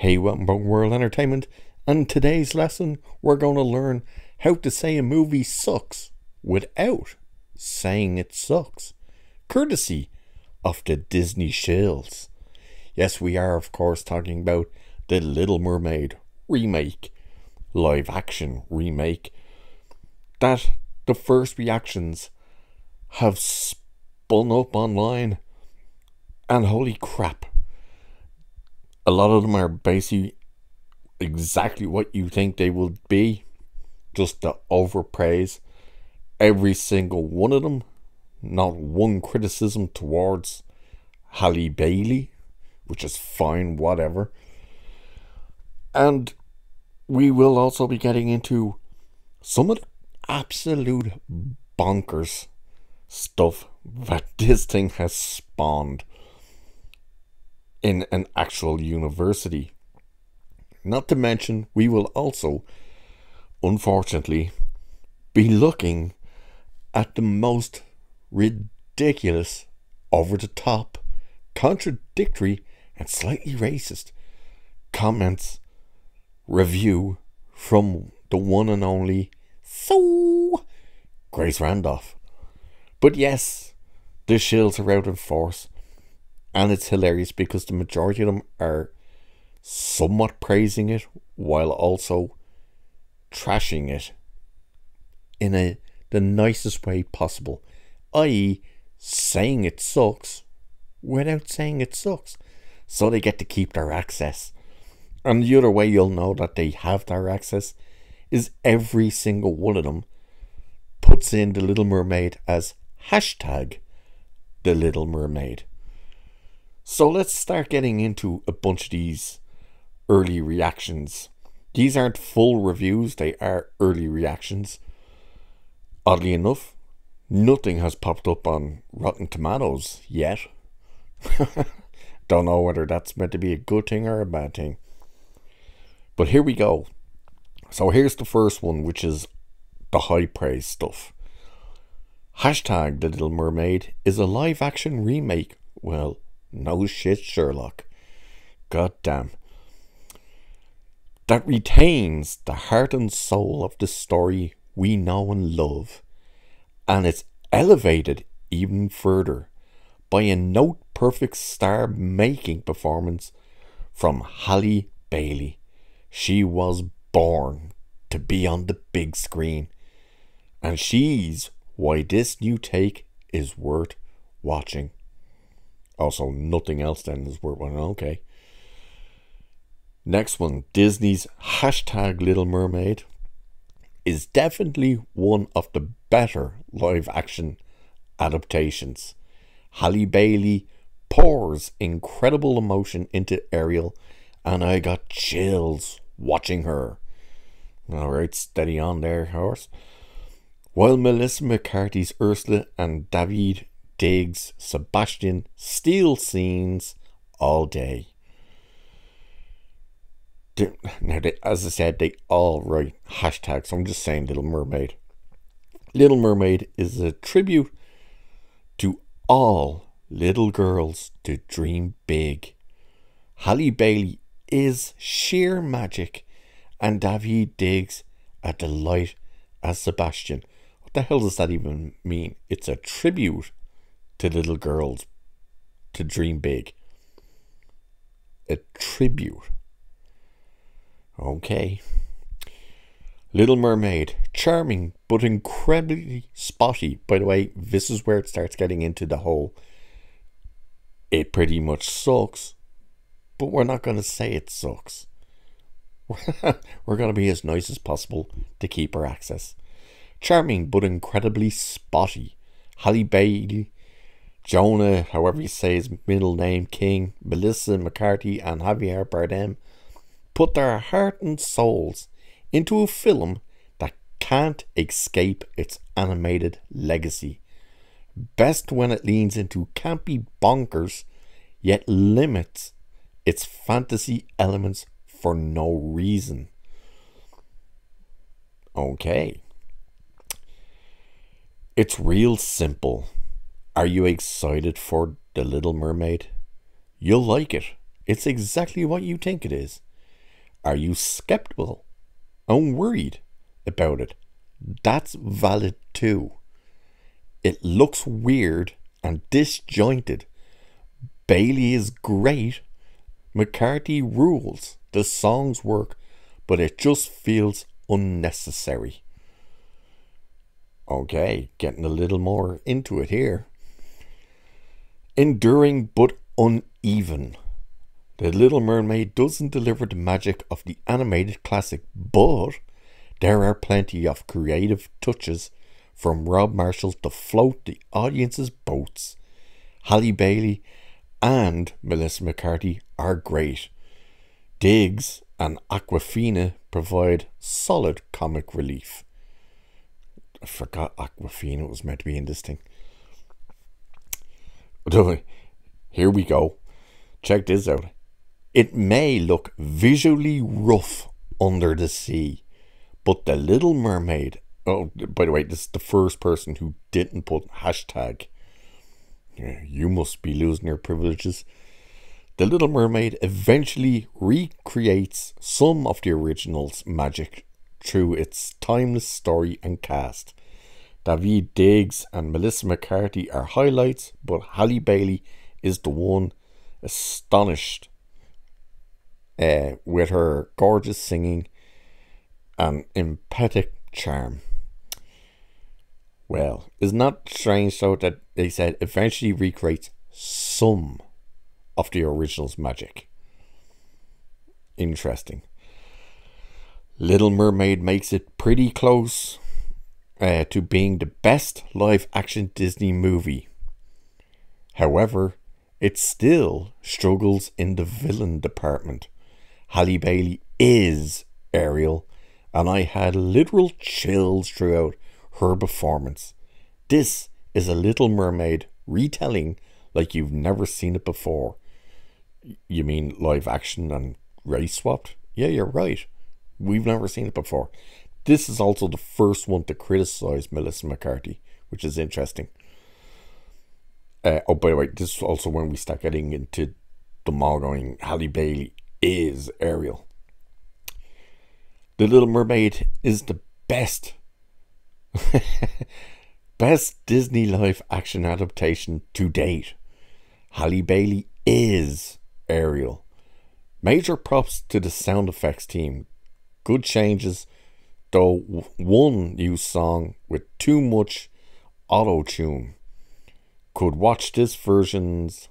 Hey, welcome back to World Entertainment, and today's lesson we're going to learn how to say a movie sucks without saying it sucks, courtesy of the Disney shills. Yes, we are of course talking about the Little Mermaid remake, live action remake, that the first reactions have spun up online, and holy crap, a lot of them are basically exactly what you think they will be, just the overpraise. Every single one of them, not one criticism towards Halle Bailey, which is fine, whatever. And we will also be getting into some of the absolute bonkers stuff that this thing has spawned in an actual university. Not to mention, we will also, unfortunately, be looking at the most ridiculous, over-the-top, contradictory, and slightly racist comments review from the one and only Grace Randolph. But yes, the shills are out in force, and it's hilarious because the majority of them are somewhat praising it while also trashing it in the nicest way possible, i.e. saying it sucks without saying it sucks, so they get to keep their access. And the other way you'll know that they have their access is every single one of them puts in the Little Mermaid as hashtag the Little Mermaid. So let's start getting into a bunch of these early reactions. These aren't full reviews, they are early reactions. Oddly enough, nothing has popped up on Rotten Tomatoes yet. Don't know whether that's meant to be a good thing or a bad thing. But here we go. So here's the first one, which is the high praise stuff. Hashtag The Little Mermaid is a live action remake. Well, no shit, Sherlock. God damn. That retains the heart and soul of the story we know and love, and it's elevated even further by a note-perfect star-making performance from Halle Bailey. She was born to be on the big screen, and she's why this new take is worth watching. Also, nothing else then is worth watching. Okay. Next one, Disney's hashtag Little Mermaid is definitely one of the better live action adaptations. Halle Bailey pours incredible emotion into Ariel, and I got chills watching her. Alright, steady on there, horse. While Melissa McCarthy's Ursula and David Diggs' Sebastian steal scenes all day. Now, as I said, they all write hashtags, so I'm just saying Little Mermaid. Little Mermaid is a tribute to all little girls to dream big. Halle Bailey is sheer magic, and David Diggs a delight as Sebastian. What the hell does that even mean? It's a tribute to little girls to dream big. A tribute. Okay. Little Mermaid, charming but incredibly spotty. By the way, this is where it starts getting into the whole it pretty much sucks, but we're not going to say it sucks. We're going to be as nice as possible to keep our access. Charming but incredibly spotty. Halle Bailey, Jonah, however you say his middle name, King, Melissa McCarthy and Javier Bardem put their heart and souls into a film that can't escape its animated legacy. Best when it leans into campy bonkers, yet limits its fantasy elements for no reason. Okay. It's real simple. Are you excited for The Little Mermaid? You'll like it. It's exactly what you think it is. Are you skeptical and worried about it? That's valid too. It looks weird and disjointed. Bailey is great. McCarthy rules. The songs work, but it just feels unnecessary. Okay, getting a little more into it here. Enduring but uneven. The Little Mermaid doesn't deliver the magic of the animated classic, but there are plenty of creative touches from Rob Marshall to float the audience's boats. Halle Bailey and Melissa McCarthy are great. Diggs and Awkwafina provide solid comic relief. I forgot Awkwafina was meant to be in this thing. Here we go. Check this out. It may look visually rough under the sea, but The Little Mermaid... Oh, by the way, this is the first person who didn't put hashtag. You must be losing your privileges. The Little Mermaid eventually recreates some of the original's magic through its timeless story and cast. Daveed Diggs and Melissa McCarthy are highlights, but Halle Bailey is the one astonished with her gorgeous singing and emphatic charm. Well, isn't that strange though that they said eventually recreates some of the original's magic? Interesting. Little Mermaid makes it pretty close to being the best live action Disney movie. However, it still struggles in the villain department. Halle Bailey is Ariel, and I had literal chills throughout her performance. This is a Little Mermaid retelling like you've never seen it before. You mean live action and race swapped? Yeah, you're right. We've never seen it before. This is also the first one to criticize Melissa McCarthy, which is interesting. Oh, by the way, this is also when we start getting into the mall going, Halle Bailey is Ariel. The Little Mermaid is the best Disney live action adaptation to date. Halle Bailey is Ariel. Major props to the sound effects team. Good changes, though one new song with too much auto-tune. Could watch this version's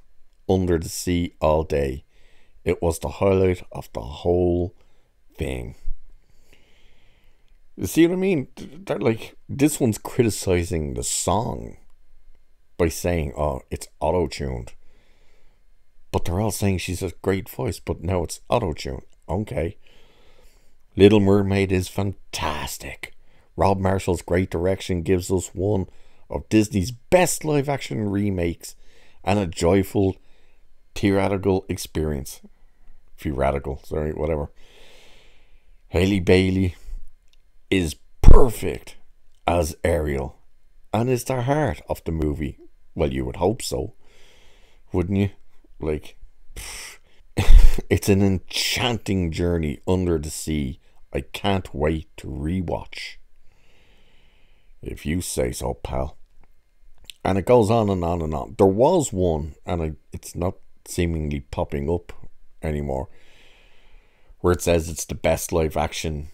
Under the Sea all day. It was the highlight of the whole thing. You see what I mean? They're like, this one's criticizing the song by saying, oh, it's auto-tuned. But they're all saying she's a great voice, but now it's auto-tuned. Okay. Little Mermaid is fantastic. Rob Marshall's great direction gives us one of Disney's best live-action remakes and a joyful, theatrical experience. Whatever. Halle Bailey is perfect as Ariel and is the heart of the movie. Well, you would hope so, wouldn't you? Like, it's an enchanting journey under the sea. I can't wait to rewatch. If you say so, pal. And it goes on and on and on. There was one, and it's not seemingly popping up anymore, where it says it's the best live action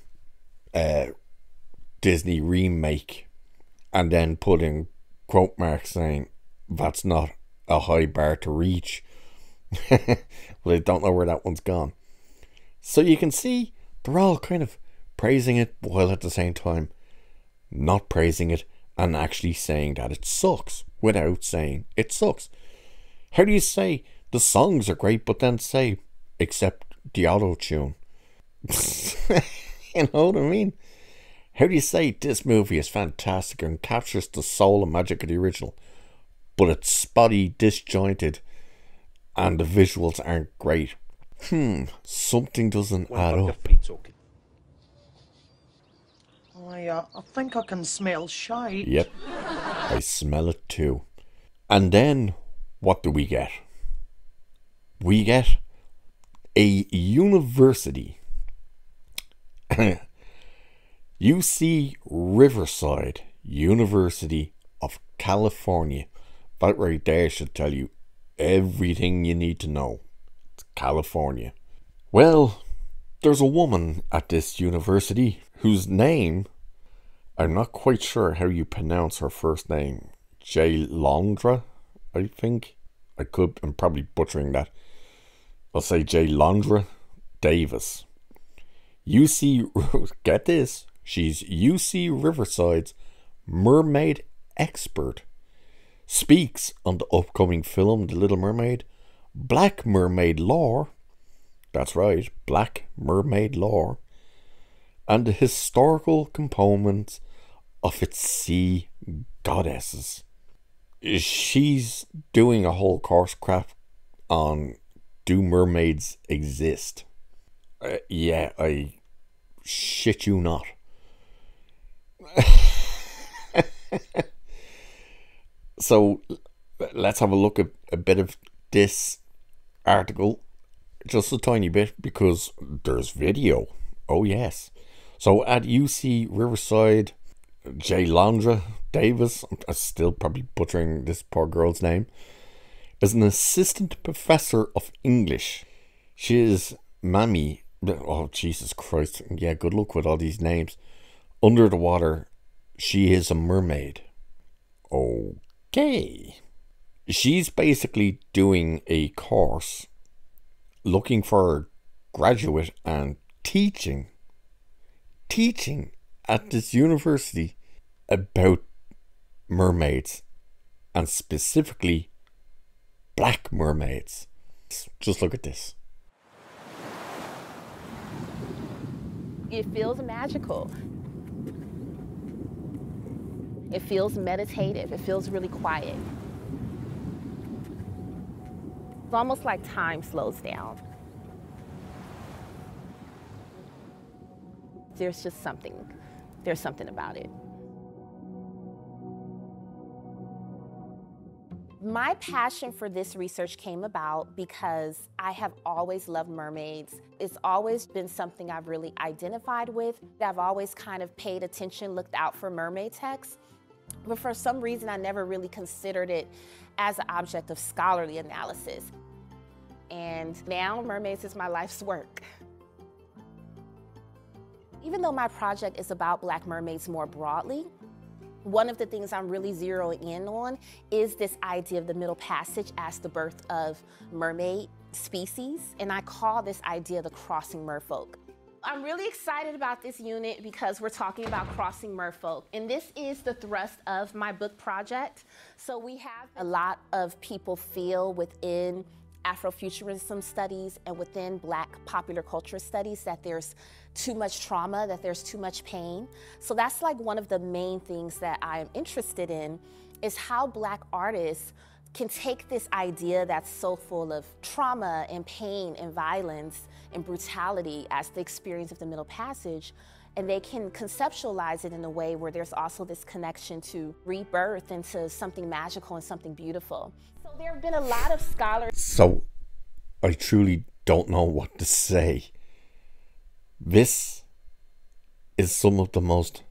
Disney remake, and then putting quote marks saying that's not a high bar to reach. Well, I don't know where that one's gone. So you can see they're all kind of praising it while at the same time not praising it and actually saying that it sucks without saying it sucks. How do you say the songs are great but then say except the auto-tune? You know what I mean? How do you say this movie is fantastic and captures the soul and magic of the original, but it's spotty, disjointed, and the visuals aren't great? Something doesn't add up. I think I can smell shite. Yep, I smell it too. And then, what do we get? We get a university UC Riverside, University of California. That right there should tell you everything you need to know. It's California. Well, there's a woman at this university whose name, I'm not quite sure how you pronounce her first name. Jaylondra, I think. I'm probably butchering that. I'll say Jaylondra Davis. Get this, she's UC Riverside's mermaid expert. Speaks on the upcoming film The Little Mermaid, Black Mermaid lore. That's right, Black Mermaid lore. And the historical components of its sea goddesses. She's doing a whole course crap on do mermaids exist? Yeah, I shit you not. So let's have a look at a bit of this article, just a tiny bit, because there's video. Oh yes. So at UC Riverside, Jaylondra Davis, I'm still probably butchering this poor girl's name, is an assistant professor of English. She is Mammy. Oh, Jesus Christ. Yeah, good luck with all these names. Under the water, she is a mermaid. Okay. She's basically doing a course looking for a graduate and teaching at this university about mermaids, and specifically black mermaids. Just look at this. It feels magical. It feels meditative. It feels really quiet. It's almost like time slows down. There's something about it. My passion for this research came about because I have always loved mermaids. It's always been something I've really identified with. I've always kind of paid attention, looked out for mermaid texts, but for some reason I never really considered it as an object of scholarly analysis. And now mermaids is my life's work. Even though my project is about Black mermaids more broadly, one of the things I'm really zeroing in on is this idea of the Middle Passage as the birth of mermaid species, and I call this idea the crossing merfolk. I'm really excited about this unit because we're talking about crossing merfolk, and this is the thrust of my book project. So we have a lot of people feel within Afrofuturism studies and within Black popular culture studies that there's too much trauma, that there's too much pain. So that's like one of the main things that I'm interested in, is how Black artists can take this idea that's so full of trauma and pain and violence and brutality as the experience of the Middle Passage, and they can conceptualize it in a way where there's also this connection to rebirth into something magical and something beautiful. So there have been a lot of scholars. So I truly don't know what to say. This is some of the most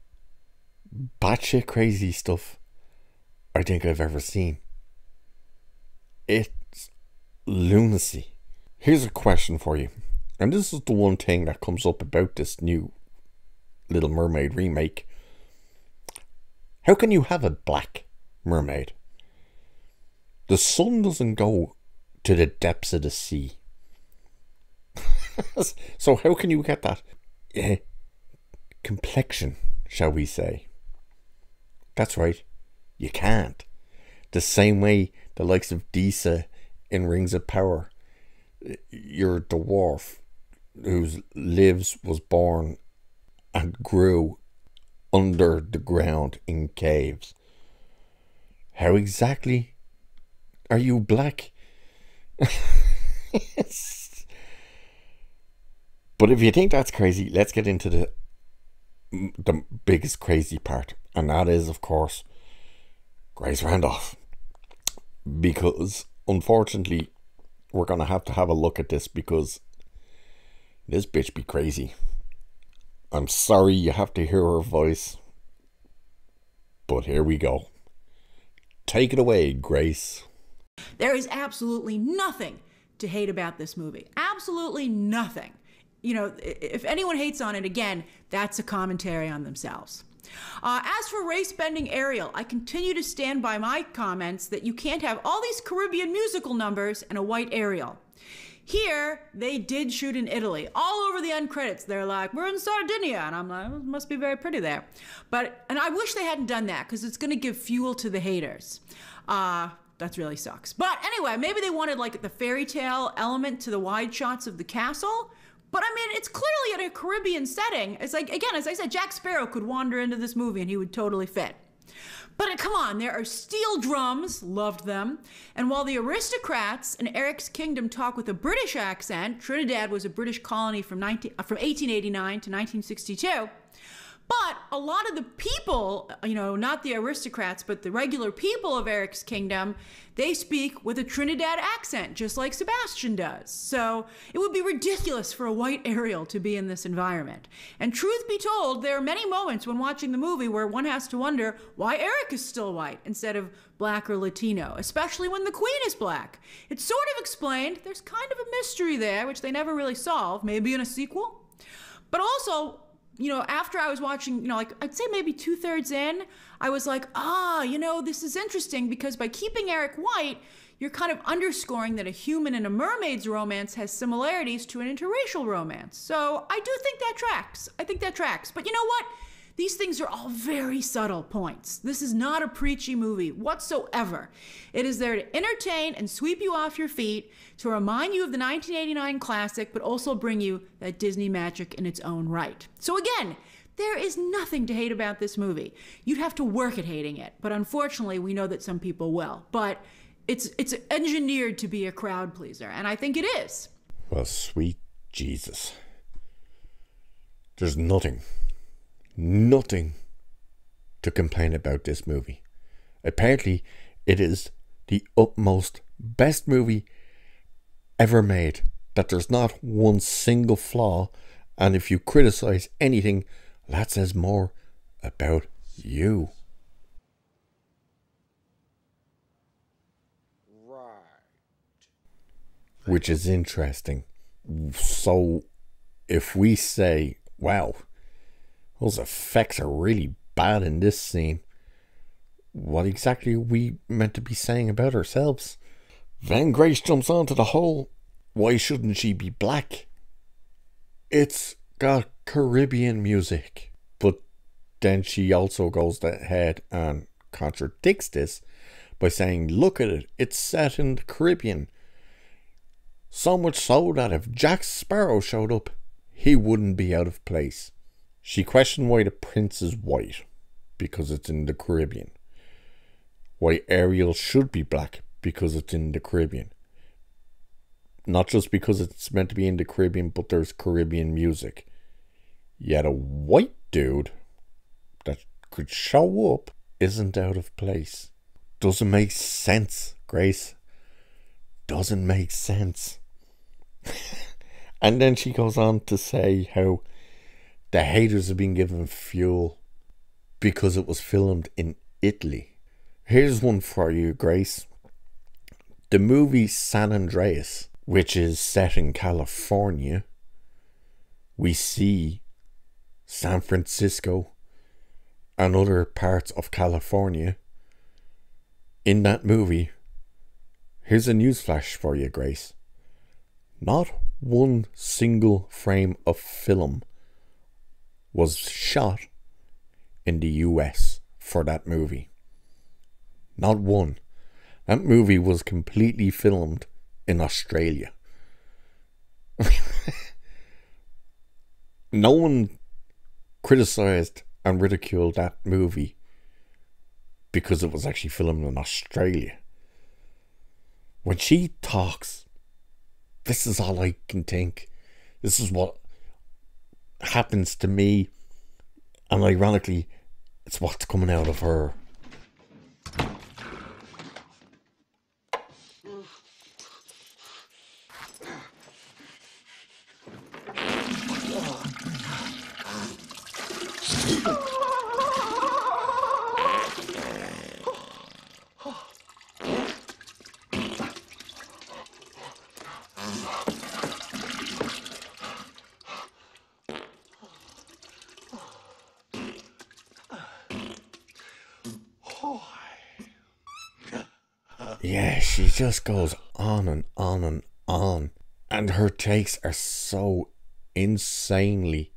batshit crazy stuff I think I've ever seen. It's lunacy. Here's a question for you. And this is the one thing that comes up about this new Little Mermaid remake. How can you have a black mermaid? The sun doesn't go to the depths of the sea. So how can you get that complexion, shall we say? That's right, you can't. The same way the likes of Disa in Rings of Power, your dwarf whose lives was born and grew under the ground in caves. How exactly are you black? But if you think that's crazy, let's get into the biggest crazy part, and that is, of course, Grace Randolph. Because unfortunately we're gonna have to have a look at this, because this bitch be crazy. I'm sorry you have to hear her voice, but here we go. Take it away, Grace. There is absolutely nothing to hate about this movie. Absolutely nothing. You know, if anyone hates on it, again, that's a commentary on themselves. As for race-bending Ariel, I continue to stand by my comments that you can't have all these Caribbean musical numbers and a white Ariel. Here, they did shoot in Italy. All over the end credits, they're like, we're in Sardinia. And I'm like, it must be very pretty there. And I wish they hadn't done that because it's going to give fuel to the haters. That really sucks. But anyway, maybe they wanted like the fairy tale element to the wide shots of the castle. But I mean, it's clearly in a Caribbean setting. It's like, again, as I said, Jack Sparrow could wander into this movie and he would totally fit. But come on, there are steel drums, loved them. And while the aristocrats in Eric's kingdom talk with a British accent, Trinidad was a British colony from 1889 to 1962. But a lot of the people, you know, not the aristocrats, but the regular people of Eric's kingdom, they speak with a Trinidad accent, just like Sebastian does. So it would be ridiculous for a white Ariel to be in this environment. And truth be told, there are many moments when watching the movie where one has to wonder why Eric is still white instead of black or Latino, especially when the queen is black. It's sort of explained. There's kind of a mystery there, which they never really solve, maybe in a sequel. But also, you know, after I was watching, you know, like I'd say maybe 2/3 in, I was like, you know, this is interesting because by keeping Eric white, you're kind of underscoring that a human and a mermaid's romance has similarities to an interracial romance. So I do think that tracks. I think that tracks. But you know what? These things are all very subtle points. This is not a preachy movie whatsoever. It is there to entertain and sweep you off your feet, to remind you of the 1989 classic, but also bring you that Disney magic in its own right. So again, there is nothing to hate about this movie. You'd have to work at hating it, but unfortunately, we know that some people will. But it's engineered to be a crowd pleaser, and I think it is. Well, sweet Jesus. There's nothing to complain about this movie. Apparently, it is the utmost best movie ever made. That there's not one single flaw, and if you criticize anything, that says more about you. Which is interesting. So, if we say, wow, those effects are really bad in this scene, what exactly are we meant to be saying about ourselves? Then Grace jumps onto the whole, why shouldn't she be black? It's got Caribbean music. But then she also goes ahead and contradicts this by saying, look at it, it's set in the Caribbean. So much so that if Jack Sparrow showed up, he wouldn't be out of place. She questioned why the prince is white, because it's in the Caribbean. Why Ariel should be black, because it's in the Caribbean. Not just because it's meant to be in the Caribbean, but there's Caribbean music. Yet a white dude that could show up isn't out of place. Doesn't make sense, Grace. Doesn't make sense. And then she goes on to say how the haters have been given fuel because it was filmed in Italy. Here's one for you, Grace. The movie San Andreas, which is set in California, we see San Francisco and other parts of California in that movie. Here's a newsflash for you, Grace. Not one single frame of film was shot in the US for that movie. Not one. That movie was completely filmed in Australia. No one criticized and ridiculed that movie because it was actually filmed in Australia. When she talks, this is all I can think. This is what happens to me, and ironically, it's what's coming out of her. Yeah, she just goes on and on and on. And her takes are so insanely...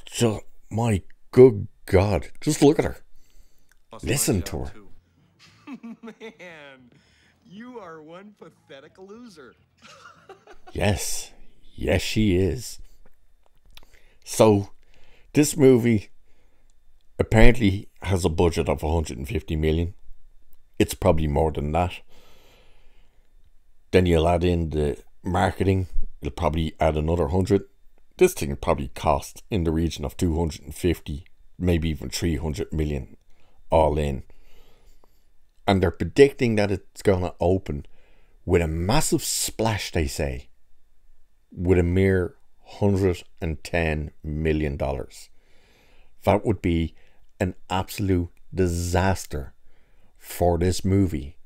Just, my good God. Just look at her. Listen to her. Man, you are one pathetic loser. Yes. Yes, she is. So, this movie apparently has a budget of 150 million. It's probably more than that. Then you'll add in the marketing. You'll probably add another 100. This thing probably cost in the region of 250, maybe even 300 million all in. And they're predicting that it's going to open with a massive splash, they say, with a mere $110 million. That would be an absolute disaster for this movie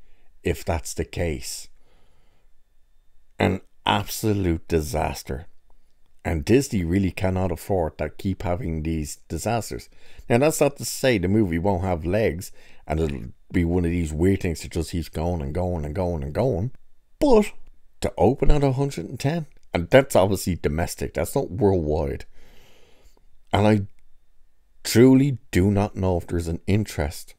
if that's the case. An absolute disaster. And Disney really cannot afford to keep having these disasters. Now, that's not to say the movie won't have legs and it'll be one of these weird things that just keeps going and going and going and going. But to open at 110, and that's obviously domestic, that's not worldwide. And I truly do not know if there's an interest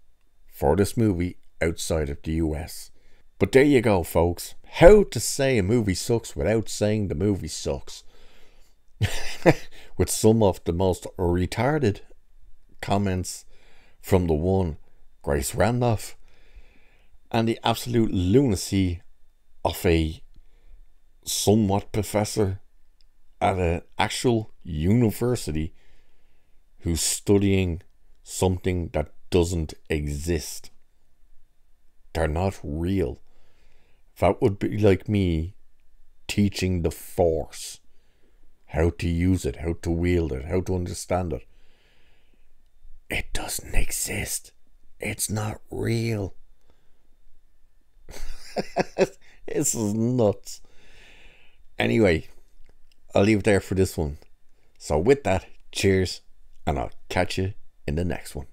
for this movie outside of the US. But there you go, folks. How to say a movie sucks without saying the movie sucks. With some of the most retarded comments from the one Grace Randolph and the absolute lunacy of a somewhat professor at an actual university who's studying something that doesn't exist. They're not real. That would be like me teaching the Force, how to use it, how to wield it, how to understand it. It doesn't exist. It's not real. This is nuts. Anyway, I'll leave it there for this one. So with that, cheers, and I'll catch you in the next one.